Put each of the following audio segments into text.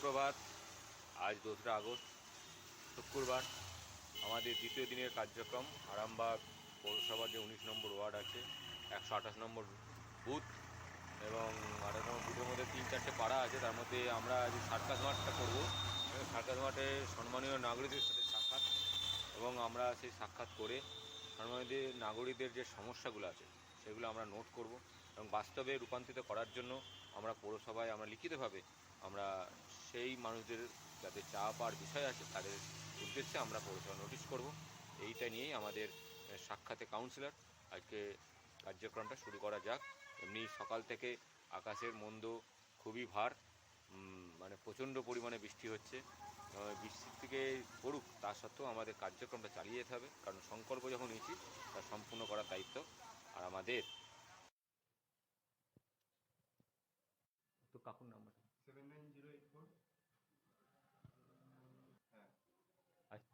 সুপ্রভাত। আজ 2রা আগস্ট, শুক্রবার। আমাদের দ্বিতীয় দিনের কার্যক্রম আরামবাগ পৌরসভার যে 19 নম্বর ওয়ার্ড আছে, 128 নম্বর বুথ এবং 28 নম্বর বুথের মধ্যে 3-4টে পাড়া আছে। তার মধ্যে আমরা আজ সার্কাস মাঠটা করবো। সার্কাস মাঠে সম্মানীয় নাগরিকদের সাথে সাক্ষাৎ, এবং আমরা সেই সাক্ষাৎ করে সম্মানীয় নাগরিকদের যে সমস্যাগুলো আছে সেগুলো আমরা নোট করব এবং বাস্তবে রূপান্তরিত করার জন্য আমরা পৌরসভায় আমরা লিখিতভাবে আমরা সেই মানুষদের যাদের চাপ আর বিষয় আছে তাদের উদ্দেশ্যে আমরা পৌরসভা নোটিশ করব। এইটা নিয়েই আমাদের সাক্ষাতে কাউন্সিলর। আজকে কার্যক্রমটা শুরু করা যাক। এমনি সকাল থেকে আকাশের মন্দ খুবই ভার, মানে প্রচণ্ড পরিমাণে বৃষ্টি হচ্ছে। বৃষ্টির থেকে পড়ুক, তা সত্ত্বেও আমাদের কার্যক্রমটা চালিয়ে যেতে হবে, কারণ সংকল্প যখন নিয়েছি তা সম্পূর্ণ করার দায়িত্ব আর আমাদের। তো কাকুর নাম্বার 79084। হ্যাঁ, আচ্ছা,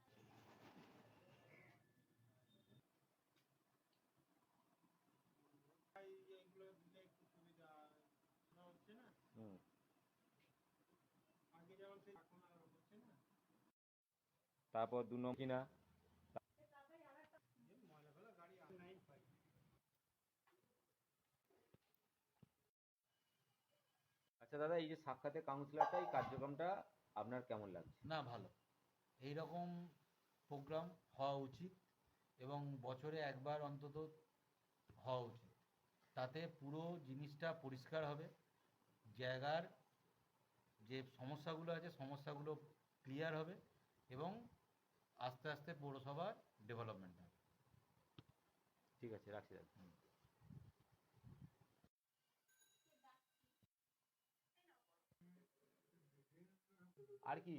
এইগুলো দিলে একটু সুবিধা হচ্ছে না, আগে যেমন সেই এখন আর হচ্ছে না। তারপর 2 নম্বর কিনা। ময়লা ফেলা গাড়ি নাই পাই। আচ্ছা দাদা, এই যে সাক্ষাতে কাউন্সিলরটা, এই কার্যক্রমটা আপনার কেমন লাগছে? না, ভালো। এই রকম প্রোগ্রাম হওয়া উচিত এবং বছরে একবার অন্তত হওয়া উচিত। তাতে পুরো জিনিসটা পরিষ্কার হবে, জায়গার যে সমস্যাগুলো আছে সমস্যাগুলো ক্লিয়ার হবে এবং আস্তে আস্তে পৌরসভার ডেভেলপমেন্ট হবে। ঠিক আছে, রাখছি দাদা। আর কি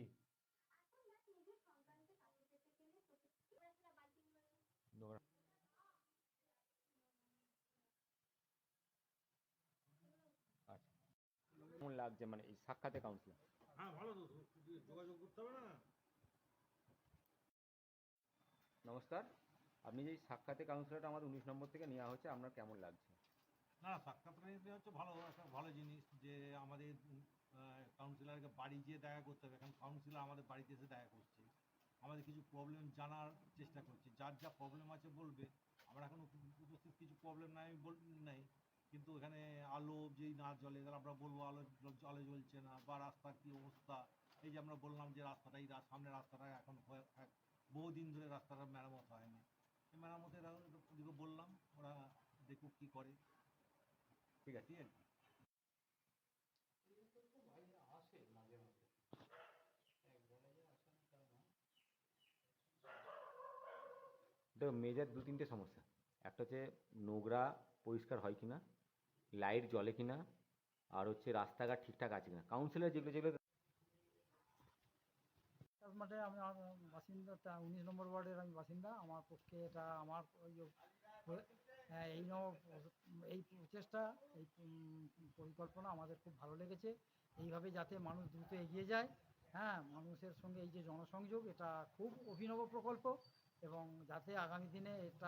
নোংরা? আচ্ছা, কেমন লাগছে মানে এই সাক্ষাতে কাউন্সিলর? হ্যাঁ, ভালো তো, যোগাযোগ করতে হবে না। নমস্কার, আপনি যে সাক্ষাতে কাউন্সিলরটা আমাদের 19 নম্বর থেকে নেওয়া হচ্ছে, আপনার কেমন লাগছে? না, সাক্ষাৎ নিতে হচ্ছে ভালো, একটা ভালো জিনিস যে আমাদের কাউন্সিলরকে বাড়ি গিয়ে দেখা করতে হবে। এখন কাউন্সিলর আমাদের বাড়িতে এসে দেখা করছে, আমাদের কিছু প্রবলেম জানার চেষ্টা করছি। যার যা প্রবলেম আছে বলবে। আমরা এখন উপস্থিত কিছু প্রবলেম নাই নাই, কিন্তু এখানে আলো যেই না জ্বলে তাহলে আমরা বলবো আলো জলে জ্বলছে না, বা রাস্তার কী অবস্থা। এই যে আমরা বললাম যে রাস্তাটাই সামনের রাস্তাটা এখন বহুদিন ধরে রাস্তাটা মেরামত হয়নি, এই মেরামতের ওদিকে বললাম, ওরা দেখুক কী করে। ঠিক আছে। দেখো, মেজর 2-3টে সমস্যা। একটা হচ্ছে নোংরা পরিষ্কার হয় কিনা, লাইট জ্বলে কিনা, আর হচ্ছে রাস্তাঘাট ঠিকঠাক আছে কিনা। কাউন্সিলর যেগুলো যেগুলো মাঠে আমি বাসিন্দা, 19 নম্বর ওয়ার্ডের আমি বাসিন্দা। আমার পক্ষে এটা আমার এই প্রচেষ্টা, এই পরিকল্পনা আমাদের খুব ভালো লেগেছে। এইভাবে যাতে মানুষ দ্রুত এগিয়ে যায়, হ্যাঁ, মানুষের সঙ্গে এই যে জনসংযোগ, এটা খুব অভিনব প্রকল্প এবং যাতে আগামী দিনে এটা